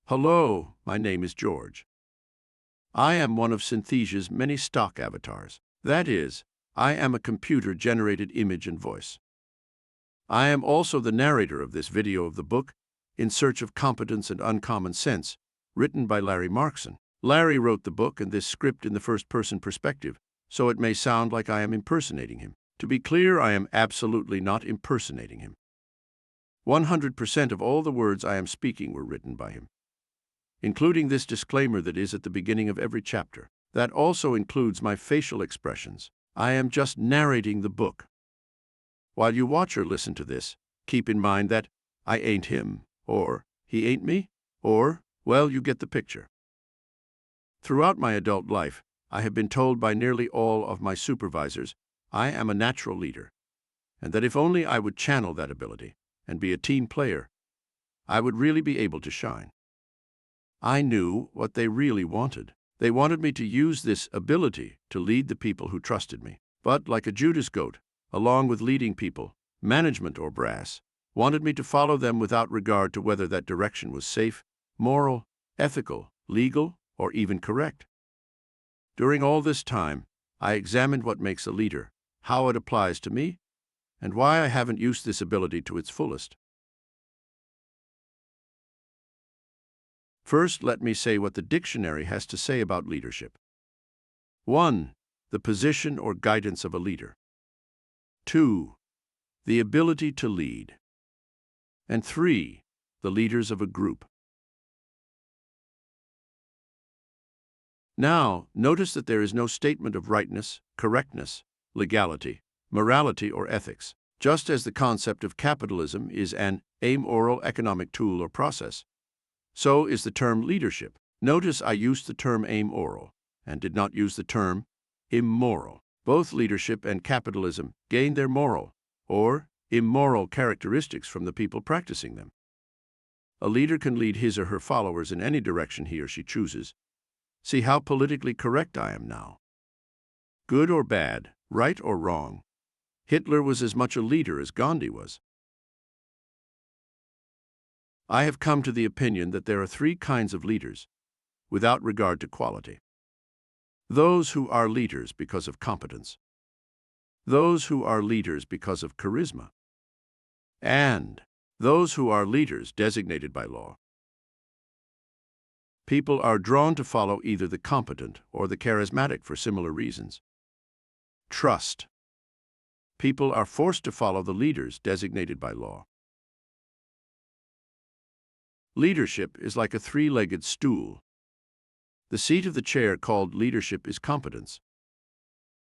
Hello, my name is George. I am one of Synthesia's many stock avatars. That is, I am a computer-generated image and voice. I am also the narrator of this video of the book, In Search of Competence and Uncommon Sense, written by Larry Markson. Larry wrote the book and this script in the first-person perspective, so it may sound like I am impersonating him. To be clear, I am absolutely not impersonating him. 100% of all the words I am speaking were written by him, including this disclaimer that is at the beginning of every chapter. That also includes my facial expressions. I am just narrating the book. While you watch or listen to this, keep in mind that I ain't him, or he ain't me, or, well, you get the picture. Throughout my adult life, I have been told by nearly all of my supervisors I am a natural leader, and that if only I would channel that ability and be a team player, I would really be able to shine. I knew what they really wanted. They wanted me to use this ability to lead the people who trusted me. But, like a Judas goat, along with leading people, management or brass, wanted me to follow them without regard to whether that direction was safe, moral, ethical, legal, or even correct. During all this time, I examined what makes a leader, how it applies to me, and why I haven't used this ability to its fullest. First, let me say what the dictionary has to say about leadership. 1. The position or guidance of a leader. 2. The ability to lead. And 3. The leaders of a group. Now, notice that there is no statement of rightness, correctness, legality, morality, or ethics. Just as the concept of capitalism is an amoral economic tool or process, so is the term leadership. Notice I used the term amoral and did not use the term immoral. Both leadership and capitalism gain their moral or immoral characteristics from the people practicing them. A leader can lead his or her followers in any direction he or she chooses. See how politically correct I am now. Good or bad, right or wrong, Hitler was as much a leader as Gandhi was. I have come to the opinion that there are 3 kinds of leaders, without regard to quality. Those who are leaders because of competence, those who are leaders because of charisma, and those who are leaders designated by law. People are drawn to follow either the competent or the charismatic for similar reasons. Trust. People are forced to follow the leaders designated by law. Leadership is like a 3-legged stool. The seat of the chair called leadership is competence.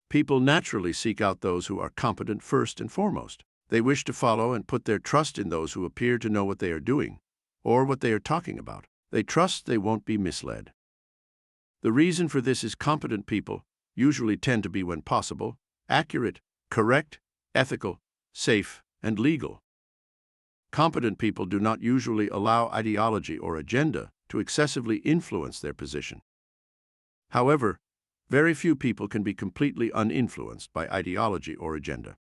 People naturally seek out those who are competent first and foremost. They wish to follow and put their trust in those who appear to know what they are doing or what they are talking about. They trust they won't be misled. The reason for this is competent people usually tend to be, when possible, accurate, correct, ethical, safe, and legal. Competent people do not usually allow ideology or agenda to excessively influence their position. However, very few people can be completely uninfluenced by ideology or agenda.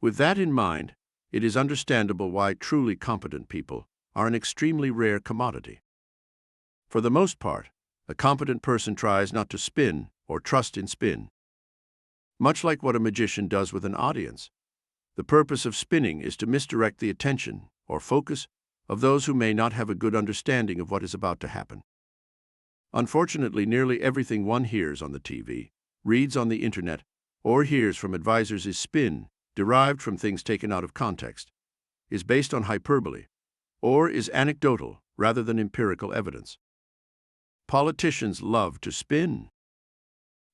With that in mind, it is understandable why truly competent people are an extremely rare commodity. For the most part, a competent person tries not to spin or trust in spin. Much like what a magician does with an audience, the purpose of spinning is to misdirect the attention or focus of those who may not have a good understanding of what is about to happen. Unfortunately, nearly everything one hears on the TV, reads on the internet, or hears from advisors is spin, derived from things taken out of context, is based on hyperbole, or is anecdotal rather than empirical evidence. Politicians love to spin.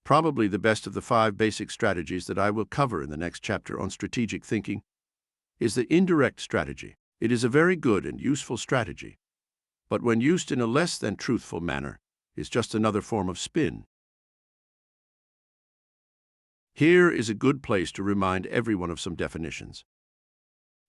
Probably the best of the 5 basic strategies that I will cover in the next chapter on strategic thinking is the indirect strategy. It is a very good and useful strategy, but when used in a less than truthful manner, is just another form of spin. Here is a good place to remind everyone of some definitions.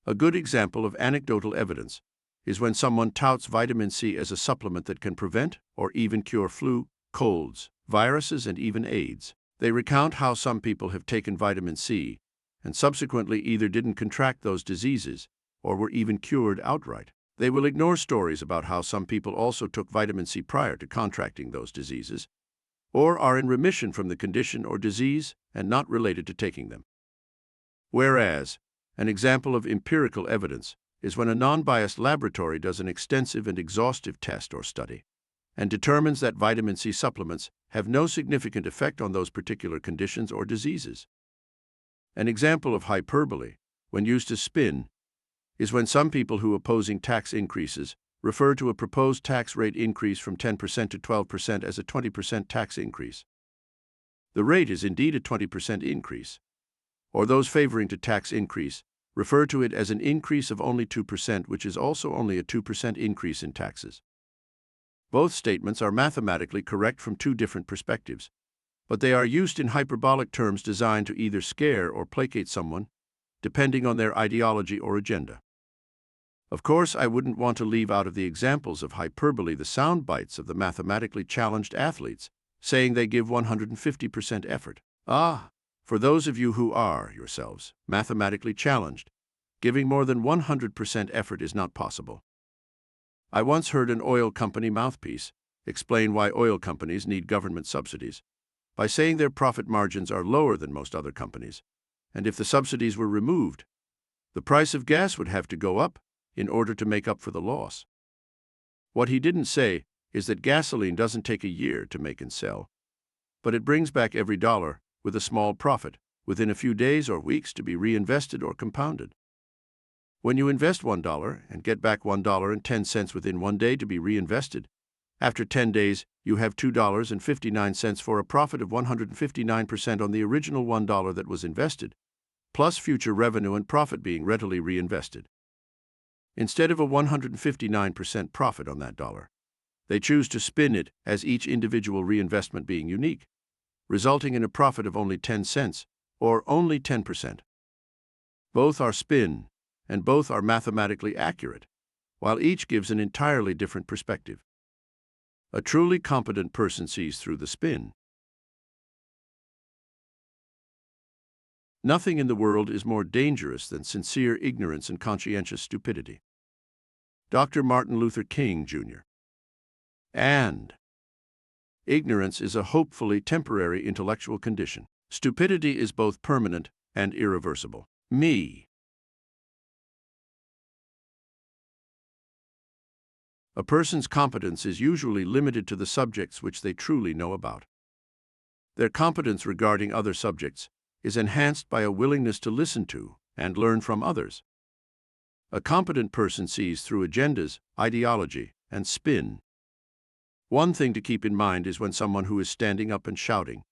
A good example of anecdotal evidence is when someone touts vitamin C as a supplement that can prevent or even cure flu, colds, viruses, and even AIDS. They recount how some people have taken vitamin C and subsequently either didn't contract those diseases or were even cured outright. They will ignore stories about how some people also took vitamin C prior to contracting those diseases, or are in remission from the condition or disease and not related to taking them. Whereas, an example of empirical evidence is when a non-biased laboratory does an extensive and exhaustive test or study and determines that vitamin C supplements have no significant effect on those particular conditions or diseases. An example of hyperbole, when used to spin, is when some people who opposing tax increases refer to a proposed tax rate increase from 10% to 12% as a 20% tax increase. The rate is indeed a 20% increase, or those favoring to tax increase refer to it as an increase of only 2%, which is also only a 2% increase in taxes. Both statements are mathematically correct from two different perspectives, but they are used in hyperbolic terms designed to either scare or placate someone, depending on their ideology or agenda. Of course, I wouldn't want to leave out of the examples of hyperbole the sound bites of the mathematically challenged athletes, saying they give 150% effort. For those of you who are, yourselves, mathematically challenged, giving more than 100% effort is not possible. I once heard an oil company mouthpiece explain why oil companies need government subsidies by saying their profit margins are lower than most other companies, and if the subsidies were removed, the price of gas would have to go up in order to make up for the loss. What he didn't say is that gasoline doesn't take a year to make and sell, but it brings back every dollar with a small profit within a few days or weeks to be reinvested or compounded. When you invest $1 and get back $1.10 within 1 day to be reinvested, after 10 days you have $2.59 for a profit of 159% on the original $1 that was invested, plus future revenue and profit being readily reinvested. Instead of a 159% profit on that dollar, they choose to spin it as each individual reinvestment being unique, resulting in a profit of only 10 cents, or only 10%. Both are spin, and both are mathematically accurate, while each gives an entirely different perspective. A truly competent person sees through the spin. Nothing in the world is more dangerous than sincere ignorance and conscientious stupidity. Dr. Martin Luther King, Jr. And ignorance is a hopefully temporary intellectual condition. Stupidity is both permanent and irreversible. Me. A person's competence is usually limited to the subjects which they truly know about. Their competence regarding other subjects is enhanced by a willingness to listen to and learn from others. A competent person sees through agendas, ideology, and spin. One thing to keep in mind is when someone who is standing up and shouting,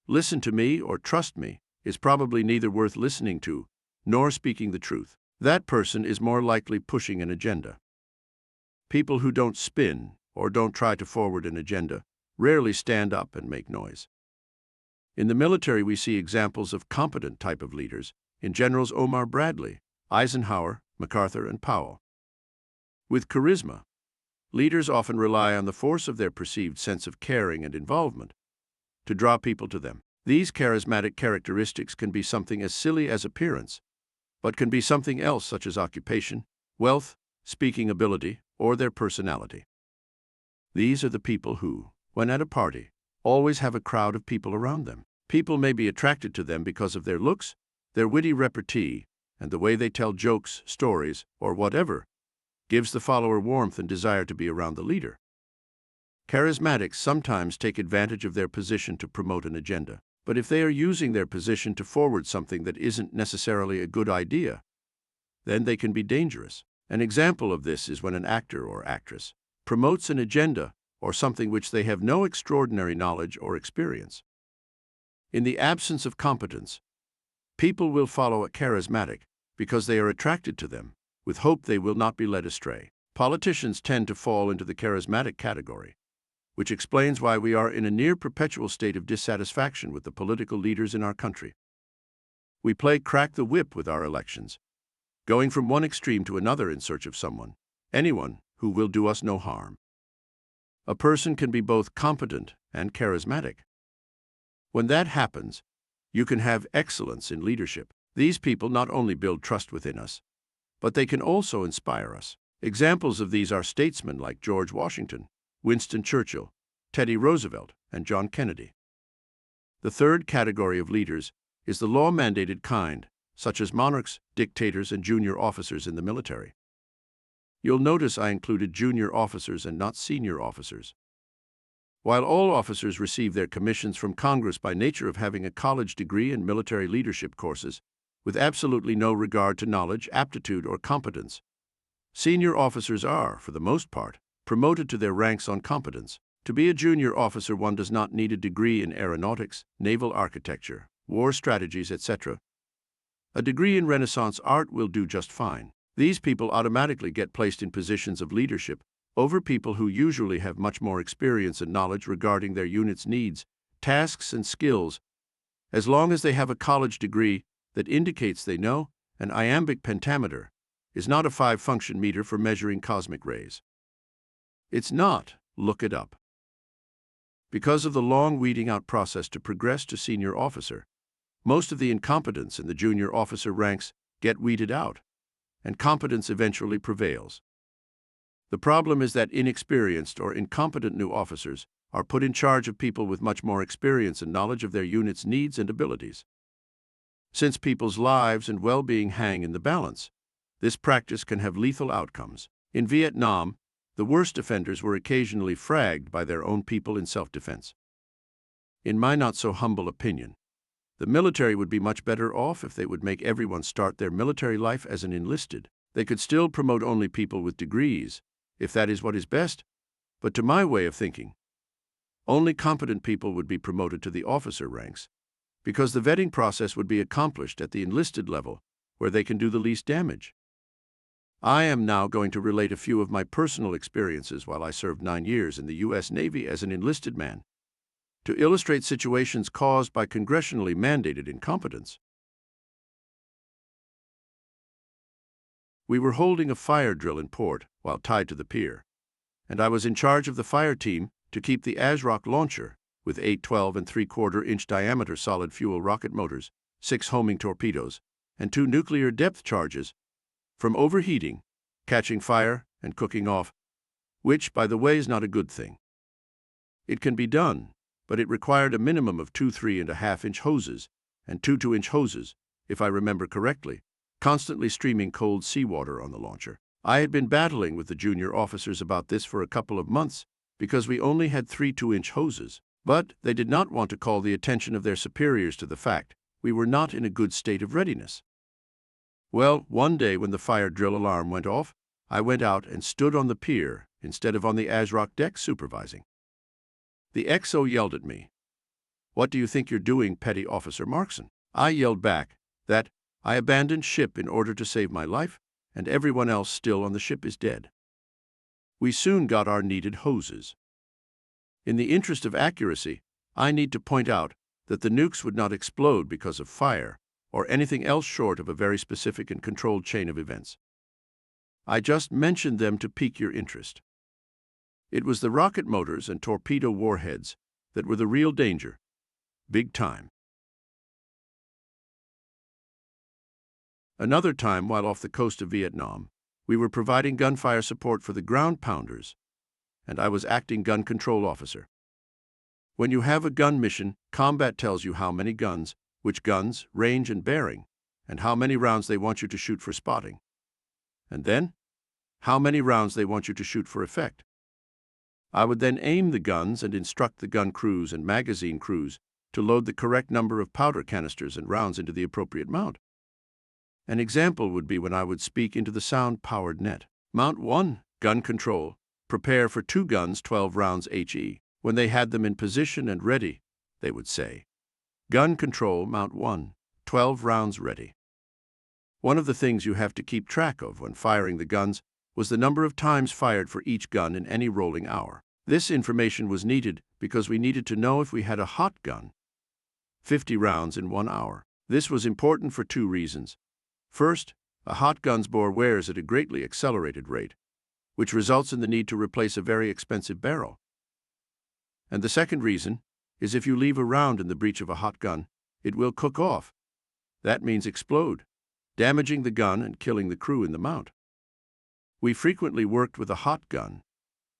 "Listen to me" or "Trust me," is probably neither worth listening to nor speaking the truth. That person is more likely pushing an agenda. People who don't spin or don't try to forward an agenda rarely stand up and make noise. In the military, we see examples of competent type of leaders in Generals Omar Bradley, Eisenhower, MacArthur, and Powell. With charisma, leaders often rely on the force of their perceived sense of caring and involvement to draw people to them. These charismatic characteristics can be something as silly as appearance, but can be something else such as occupation, wealth, speaking ability, or their personality. These are the people who, when at a party, always have a crowd of people around them. People may be attracted to them because of their looks, their witty repartee, and the way they tell jokes, stories, or whatever gives the follower warmth and desire to be around the leader. Charismatics sometimes take advantage of their position to promote an agenda, but if they are using their position to forward something that isn't necessarily a good idea, then they can be dangerous. An example of this is when an actor or actress promotes an agenda or something which they have no extraordinary knowledge or experience. In the absence of competence, people will follow a charismatic because they are attracted to them, with hope they will not be led astray. Politicians tend to fall into the charismatic category, which explains why we are in a near perpetual state of dissatisfaction with the political leaders in our country. We play crack the whip with our elections, going from one extreme to another in search of anyone who will do us no harm. A person can be both competent and charismatic. When that happens, you can have excellence in leadership. These people not only build trust within us, but they can also inspire us. Examples of these are statesmen like George Washington, Winston Churchill, Teddy Roosevelt, and John Kennedy. The third category of leaders is the law-mandated kind, such as monarchs, dictators, and junior officers in the military. You'll notice I included junior officers and not senior officers. While all officers receive their commissions from Congress by nature of having a college degree and military leadership courses, with absolutely no regard to knowledge, aptitude, or competence, senior officers are, for the most part, promoted to their ranks on competence. To be a junior officer, one does not need a degree in aeronautics, naval architecture, war strategies, etc. A degree in Renaissance art will do just fine. These people automatically get placed in positions of leadership over people who usually have much more experience and knowledge regarding their unit's needs, tasks, and skills, as long as they have a college degree that indicates they know. An iambic pentameter is not a 5-function meter for measuring cosmic rays. It's not. Look it up. Because of the long weeding out process to progress to senior officer, most of the incompetents in the junior officer ranks get weeded out, and competence eventually prevails. The problem is that inexperienced or incompetent new officers are put in charge of people with much more experience and knowledge of their unit's needs and abilities. Since people's lives and well-being hang in the balance, this practice can have lethal outcomes. In Vietnam, the worst offenders were occasionally fragged by their own people in self-defense. In my not-so-humble opinion, the military would be much better off if they would make everyone start their military life as an enlisted. They could still promote only people with degrees, if that is what is best, but to my way of thinking, only competent people would be promoted to the officer ranks, because the vetting process would be accomplished at the enlisted level, where they can do the least damage. I am now going to relate a few of my personal experiences while I served 9 years in the U.S. Navy as an enlisted man, to illustrate situations caused by congressionally mandated incompetence. We were holding a fire drill in port while tied to the pier, and I was in charge of the fire team to keep the ASROC launcher, with 8 12 and 3/4-inch diameter solid fuel rocket motors, 6 homing torpedoes, and 2 nuclear depth charges, from overheating, catching fire, and cooking off, which, by the way, is not a good thing. It can be done, but it required a minimum of 2 3.5-inch hoses and 2 2-inch hoses, if I remember correctly, constantly streaming cold seawater on the launcher. I had been battling with the junior officers about this for a couple of months because we only had 3 2-inch hoses, but they did not want to call the attention of their superiors to the fact we were not in a good state of readiness. Well, one day when the fire drill alarm went off, I went out and stood on the pier instead of on the ASROC deck supervising. The XO yelled at me, "What do you think you're doing, Petty Officer Markson?" I yelled back that I abandoned ship in order to save my life, and everyone else still on the ship is dead. We soon got our needed hoses. In the interest of accuracy, I need to point out that the nukes would not explode because of fire or anything else short of a very specific and controlled chain of events. I just mentioned them to pique your interest. It was the rocket motors and torpedo warheads that were the real danger, big time. Another time, while off the coast of Vietnam, we were providing gunfire support for the ground pounders, and I was acting gun control officer. When you have a gun mission, combat tells you how many guns, which guns, range and bearing, and how many rounds they want you to shoot for spotting. And then, how many rounds they want you to shoot for effect. I would then aim the guns and instruct the gun crews and magazine crews to load the correct number of powder canisters and rounds into the appropriate mount. An example would be when I would speak into the sound-powered net. Mount 1, gun control, prepare for 2 guns, 12 rounds HE. When they had them in position and ready, they would say, "Gun control, mount 1, 12 rounds ready." One of the things you have to keep track of when firing the guns was the number of times fired for each gun in any rolling hour. This information was needed because we needed to know if we had a hot gun, 50 rounds in 1 hour. This was important for 2 reasons. First, a hot gun's bore wears at a greatly accelerated rate, which results in the need to replace a very expensive barrel. And the second reason is if you leave a round in the breech of a hot gun, it will cook off. That means explode, damaging the gun and killing the crew in the mount. We frequently worked with a hot gun.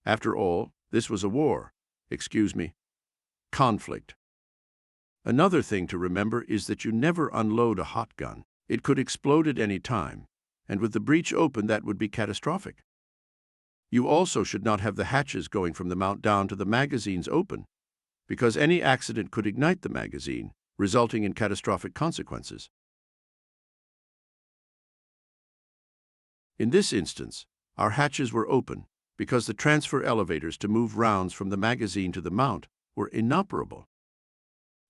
After all, this was a war. Conflict. Another thing to remember is that you never unload a hot gun. It could explode at any time, and with the breech open, that would be catastrophic. You also should not have the hatches going from the mount down to the magazines open, because any accident could ignite the magazine, resulting in catastrophic consequences. In this instance, our hatches were open because the transfer elevators to move rounds from the magazine to the mount were inoperable.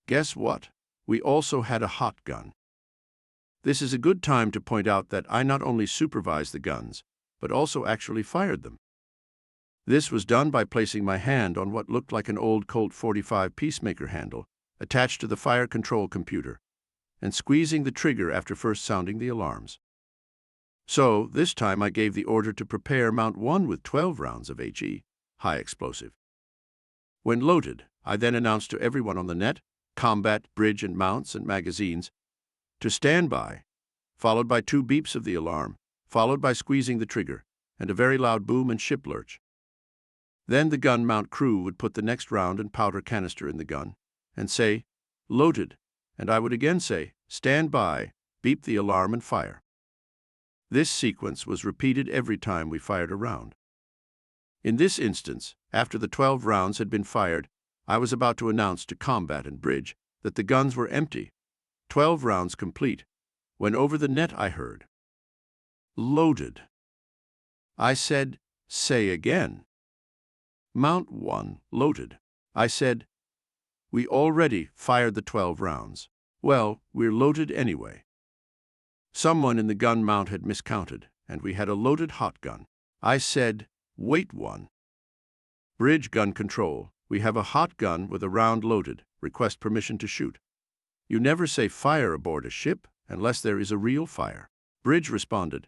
Guess what? We also had a hot gun. This is a good time to point out that I not only supervised the guns, but also actually fired them. This was done by placing my hand on what looked like an old Colt 45 peacemaker handle attached to the fire control computer and squeezing the trigger after first sounding the alarms. So, this time I gave the order to prepare Mount 1 with 12 rounds of HE, high explosive. When loaded, I then announced to everyone on the net, combat, bridge and mounts and magazines, to stand by, followed by 2 beeps of the alarm, followed by squeezing the trigger, and a very loud boom and ship lurch. Then the gun mount crew would put the next round and powder canister in the gun, and say, loaded, and I would again say, stand by, beep the alarm and fire. This sequence was repeated every time we fired a round. In this instance, after the 12 rounds had been fired, I was about to announce to combat and bridge that the guns were empty, 12 rounds complete, when over the net I heard, loaded. I said, say again. Mount 1, loaded. I said, we already fired the 12 rounds. Well, we're loaded anyway. Someone in the gun mount had miscounted, and we had a loaded hot gun. I said, wait one. Bridge gun control, we have a hot gun with a round loaded, request permission to shoot. You never say fire aboard a ship unless there is a real fire. Bridge responded,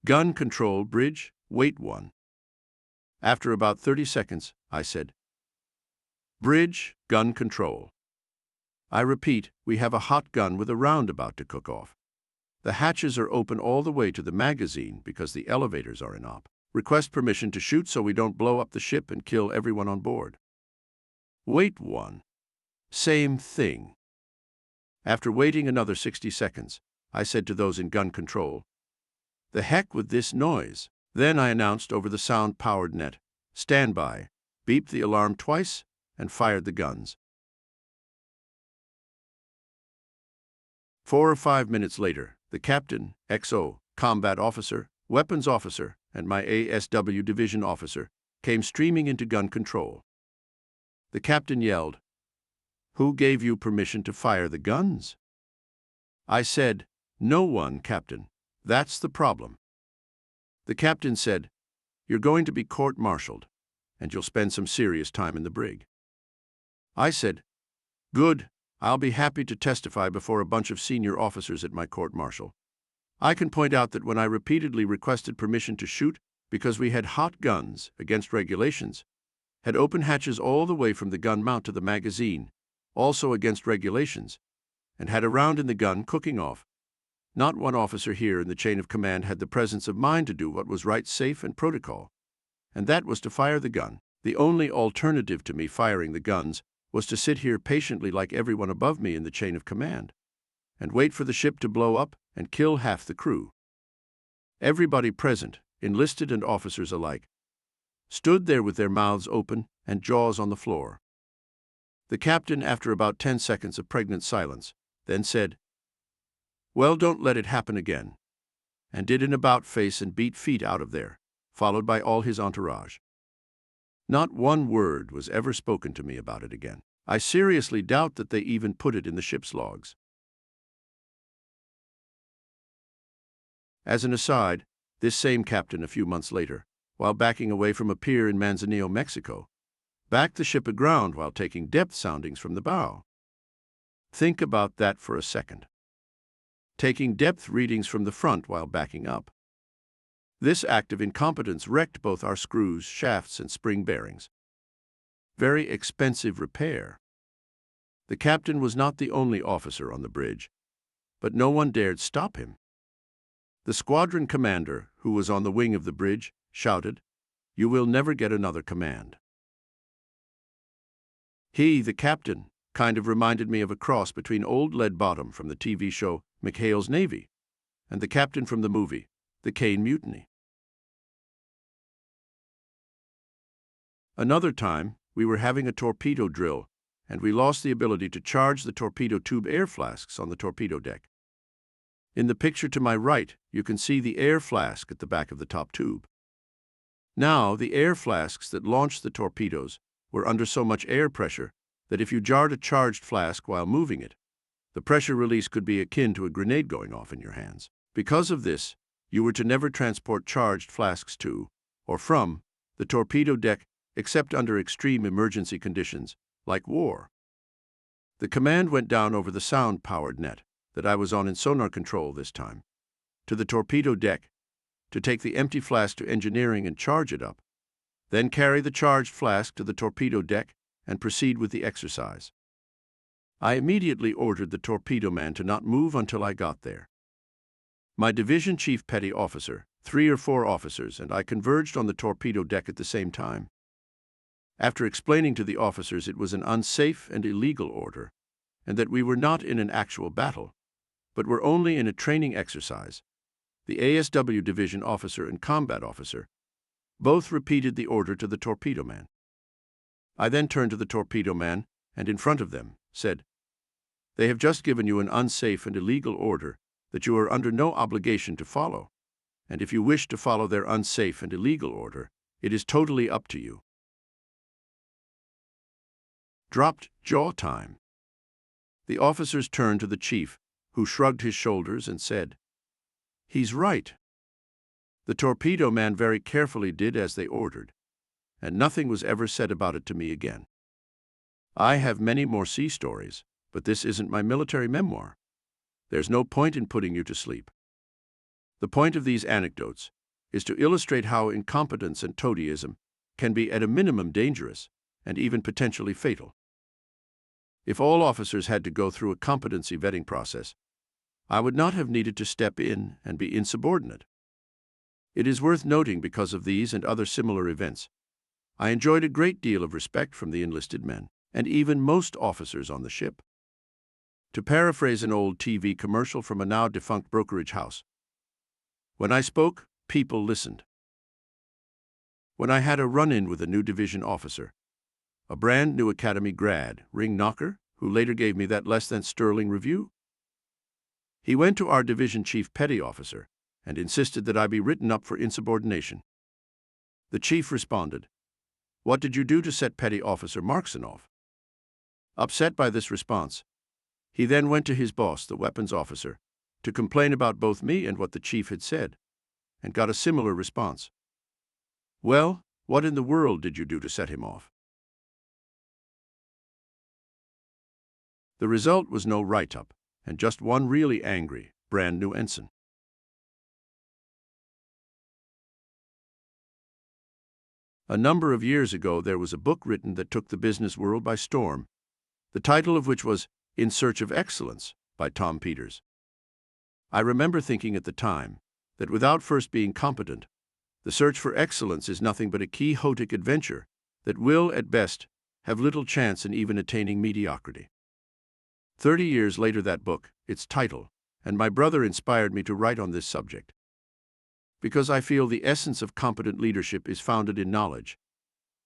gun control, bridge, wait one. After about 30 seconds, I said, bridge, gun control. I repeat, we have a hot gun with a round about to cook off. The hatches are open all the way to the magazine because the elevators are in op. Request permission to shoot so we don't blow up the ship and kill everyone on board. Wait one. Same thing. After waiting another 60 seconds, I said to those in gun control, the heck with this noise. Then I announced over the sound-powered net, stand by, beeped the alarm twice, and fired the guns. 4 or 5 minutes later, the captain, XO, combat officer, weapons officer, and my ASW division officer came streaming into gun control. The captain yelled, who gave you permission to fire the guns? I said, no one, Captain. That's the problem. The captain said, you're going to be court-martialed, and you'll spend some serious time in the brig. I said, good. I'll be happy to testify before a bunch of senior officers at my court-martial. I can point out that when I repeatedly requested permission to shoot because we had hot guns against regulations, had open hatches all the way from the gun mount to the magazine, also against regulations, and had a round in the gun cooking off, not one officer here in the chain of command had the presence of mind to do what was right, safe, and protocol, and that was to fire the gun. The only alternative to me firing the guns was to sit here patiently like everyone above me in the chain of command, and wait for the ship to blow up and kill half the crew. Everybody present, enlisted and officers alike, stood there with their mouths open and jaws on the floor. The captain, after about 10 seconds of pregnant silence, then said, well, don't let it happen again, and did an about-face and beat feet out of there, followed by all his entourage. Not one word was ever spoken to me about it again. I seriously doubt that they even put it in the ship's logs. As an aside, this same captain a few months later, while backing away from a pier in Manzanillo, Mexico, backed the ship aground while taking depth soundings from the bow. Think about that for a second. Taking depth readings from the front while backing up. This act of incompetence wrecked both our screws, shafts, and spring bearings. Very expensive repair. The captain was not the only officer on the bridge, but no one dared stop him. The squadron commander, who was on the wing of the bridge, shouted, "You will never get another command." He, the captain, kind of reminded me of a cross between Old Lead Bottom from the TV show McHale's Navy and the captain from the movie The Caine Mutiny. Another time, we were having a torpedo drill, and we lost the ability to charge the torpedo tube air flasks on the torpedo deck. In the picture to my right, you can see the air flask at the back of the top tube. Now, the air flasks that launched the torpedoes were under so much air pressure that if you jarred a charged flask while moving it, the pressure release could be akin to a grenade going off in your hands. Because of this, you were to never transport charged flasks to, or from, the torpedo deck except under extreme emergency conditions, like war. The command went down over the sound-powered net that I was on in sonar control this time, to the torpedo deck, to take the empty flask to engineering and charge it up, then carry the charged flask to the torpedo deck and proceed with the exercise. I immediately ordered the torpedo man to not move until I got there. My division chief petty officer, 3 or 4 officers, and I converged on the torpedo deck at the same time. After explaining to the officers it was an unsafe and illegal order, and that we were not in an actual battle, but were only in a training exercise, the ASW division officer and combat officer both repeated the order to the torpedo man. I then turned to the torpedo man and, in front of them, said, "They have just given you an unsafe and illegal order that you are under no obligation to follow, and if you wish to follow their unsafe and illegal order, it is totally up to you." Dropped jaw time. The officers turned to the chief, who shrugged his shoulders and said, "He's right." The torpedo man very carefully did as they ordered, and nothing was ever said about it to me again. I have many more sea stories, but this isn't my military memoir. There's no point in putting you to sleep. The point of these anecdotes is to illustrate how incompetence and toadyism can be at a minimum dangerous and even potentially fatal. If all officers had to go through a competency vetting process, I would not have needed to step in and be insubordinate. It is worth noting because of these and other similar events, I enjoyed a great deal of respect from the enlisted men, and even most officers on the ship. To paraphrase an old TV commercial from a now-defunct brokerage house, when I spoke, people listened. When I had a run-in with a new division officer, a brand new academy grad, ring knocker, who later gave me that less than sterling review, he went to our division chief petty officer and insisted that I be written up for insubordination. The chief responded, "What did you do to set petty officer Markson off?" Upset by this response, he then went to his boss, the weapons officer, to complain about both me and what the chief had said, and got a similar response. "Well, what in the world did you do to set him off?" The result was no write-up, and just one really angry, brand new ensign. A number of years ago, there was a book written that took the business world by storm, the title of which was In Search of Excellence by Tom Peters. I remember thinking at the time that without first being competent, the search for excellence is nothing but a quixotic adventure that will, at best, have little chance in even attaining mediocrity. 30 years later, that book, its title, and my brother inspired me to write on this subject. Because I feel the essence of competent leadership is founded in knowledge.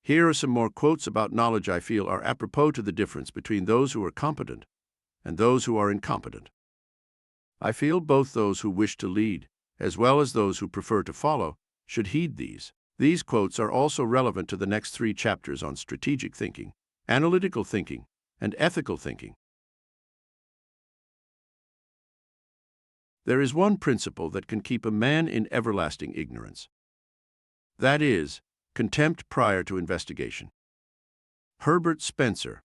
Here are some more quotes about knowledge I feel are apropos to the difference between those who are competent and those who are incompetent. I feel both those who wish to lead, as well as those who prefer to follow, should heed these. These quotes are also relevant to the next 3 chapters on strategic thinking, analytical thinking, and ethical thinking. There is one principle that can keep a man in everlasting ignorance. That is, contempt prior to investigation. Herbert Spencer.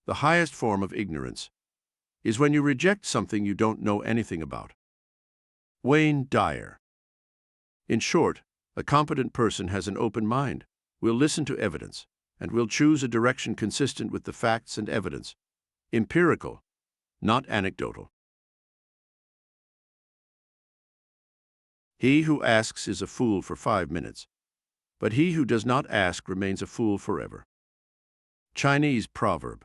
The highest form of ignorance is when you reject something you don't know anything about. Wayne Dyer. In short, a competent person has an open mind, will listen to evidence, and will choose a direction consistent with the facts and evidence, empirical, not anecdotal. He who asks is a fool for 5 minutes, but he who does not ask remains a fool forever. Chinese proverb.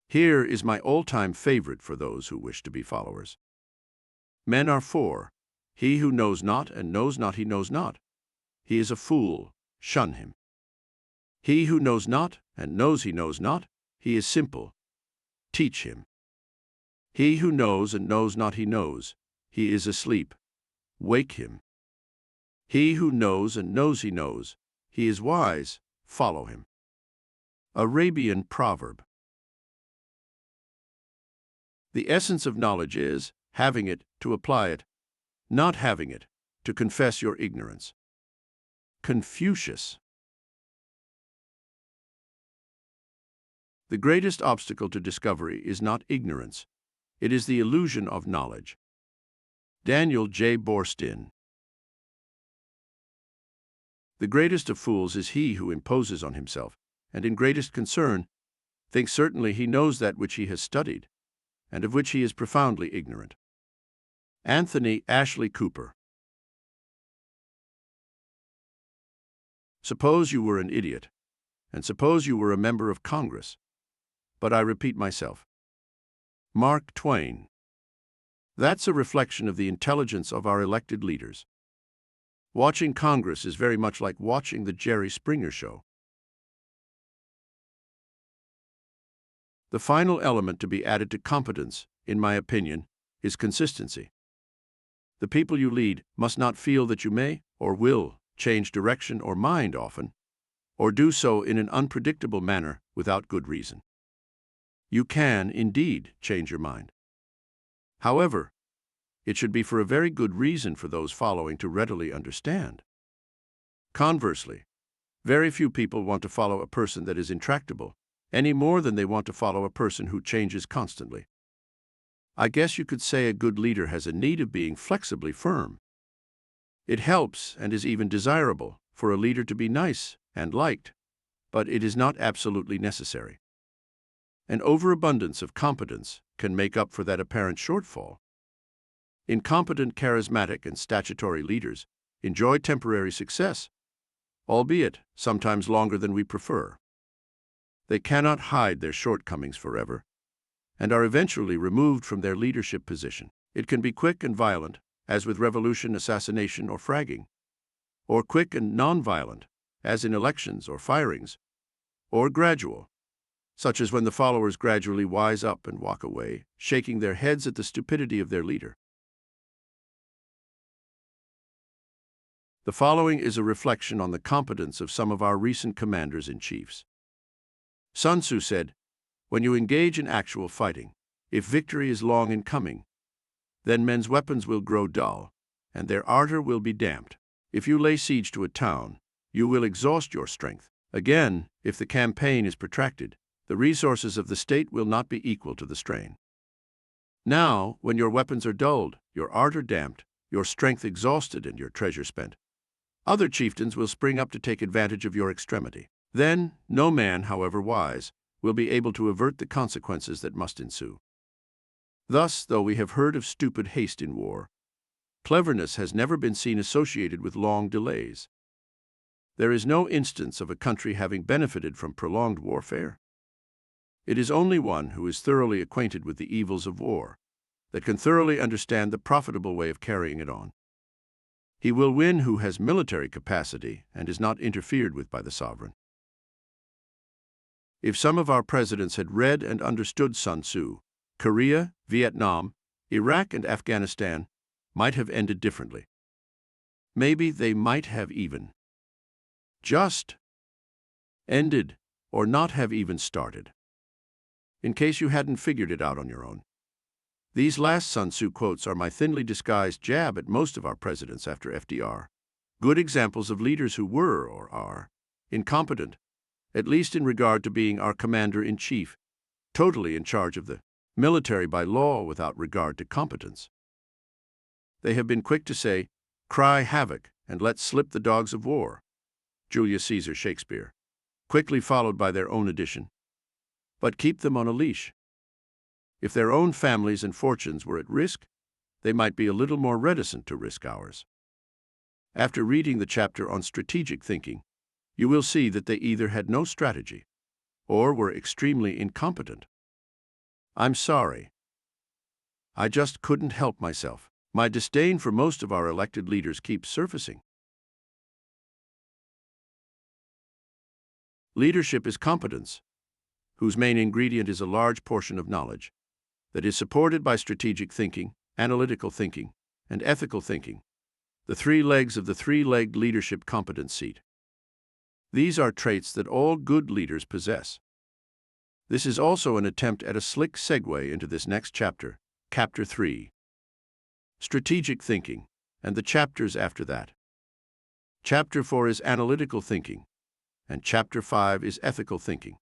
Here is my all-time favorite for those who wish to be followers. Men are four. He who knows not and knows not he knows not. He is a fool, shun him. He who knows not and knows he knows not, he is simple, teach him. He who knows and knows not he knows, he is asleep, wake him. He who knows and knows he is wise, follow him. Arabian proverb. The essence of knowledge is having it to apply it, not having it to confess your ignorance. Confucius. The greatest obstacle to discovery is not ignorance, it is the illusion of knowledge. Daniel J. Boorstin. The greatest of fools is he who imposes on himself, and in greatest concern, thinks certainly he knows that which he has studied, and of which he is profoundly ignorant. Anthony Ashley Cooper. Suppose you were an idiot, and suppose you were a member of Congress, but I repeat myself. Mark Twain. That's a reflection of the intelligence of our elected leaders. Watching Congress is very much like watching the Jerry Springer Show. The final element to be added to competence, in my opinion, is consistency. The people you lead must not feel that you may or will change direction or mind often, or do so in an unpredictable manner without good reason. You can, indeed, change your mind. However, it should be for a very good reason for those following to readily understand. Conversely, very few people want to follow a person that is intractable, any more than they want to follow a person who changes constantly. I guess you could say a good leader has a need of being flexibly firm. It helps, and is even desirable, for a leader to be nice and liked, but it is not absolutely necessary. An overabundance of competence can make up for that apparent shortfall. Incompetent, charismatic, and statutory leaders enjoy temporary success, albeit sometimes longer than we prefer. They cannot hide their shortcomings forever, and are eventually removed from their leadership position. It can be quick and violent, as with revolution, assassination, or fragging, or quick and nonviolent, as in elections or firings, or gradual, such as when the followers gradually wise up and walk away, shaking their heads at the stupidity of their leader. The following is a reflection on the competence of some of our recent commanders-in-chiefs. Sun Tzu said, "When you engage in actual fighting, if victory is long in coming, then men's weapons will grow dull, and their ardor will be damped. If you lay siege to a town, you will exhaust your strength. Again, if the campaign is protracted, the resources of the state will not be equal to the strain. Now, when your weapons are dulled, your ardor damped, your strength exhausted, and your treasure spent, other chieftains will spring up to take advantage of your extremity. Then, no man, however wise, will be able to avert the consequences that must ensue." Thus, though we have heard of stupid haste in war, cleverness has never been seen associated with long delays. There is no instance of a country having benefited from prolonged warfare. It is only one who is thoroughly acquainted with the evils of war that can thoroughly understand the profitable way of carrying it on. He will win who has military capacity and is not interfered with by the sovereign. If some of our presidents had read and understood Sun Tzu, Korea, Vietnam, Iraq, and Afghanistan might have ended differently. Maybe they might have even just ended, or not have even started. In case you hadn't figured it out on your own, these last Sun Tzu quotes are my thinly disguised jab at most of our presidents after FDR. Good examples of leaders who were, or are, incompetent, at least in regard to being our commander-in-chief, totally in charge of the military by law without regard to competence. They have been quick to say, "Cry havoc and let slip the dogs of war," Julius Caesar Shakespeare, quickly followed by their own addition, "but keep them on a leash." If their own families and fortunes were at risk, they might be a little more reticent to risk hours. After reading the chapter on strategic thinking, you will see that they either had no strategy or were extremely incompetent. I'm sorry. I just couldn't help myself. My disdain for most of our elected leaders keeps surfacing. Leadership is competence, whose main ingredient is a large portion of knowledge, that is supported by strategic thinking, analytical thinking, and ethical thinking, the three legs of the three-legged leadership competence seat. These are traits that all good leaders possess. This is also an attempt at a slick segue into this next chapter, Chapter 3. Strategic thinking, and the chapters after that. Chapter 4 is analytical thinking, and Chapter 5 is ethical thinking.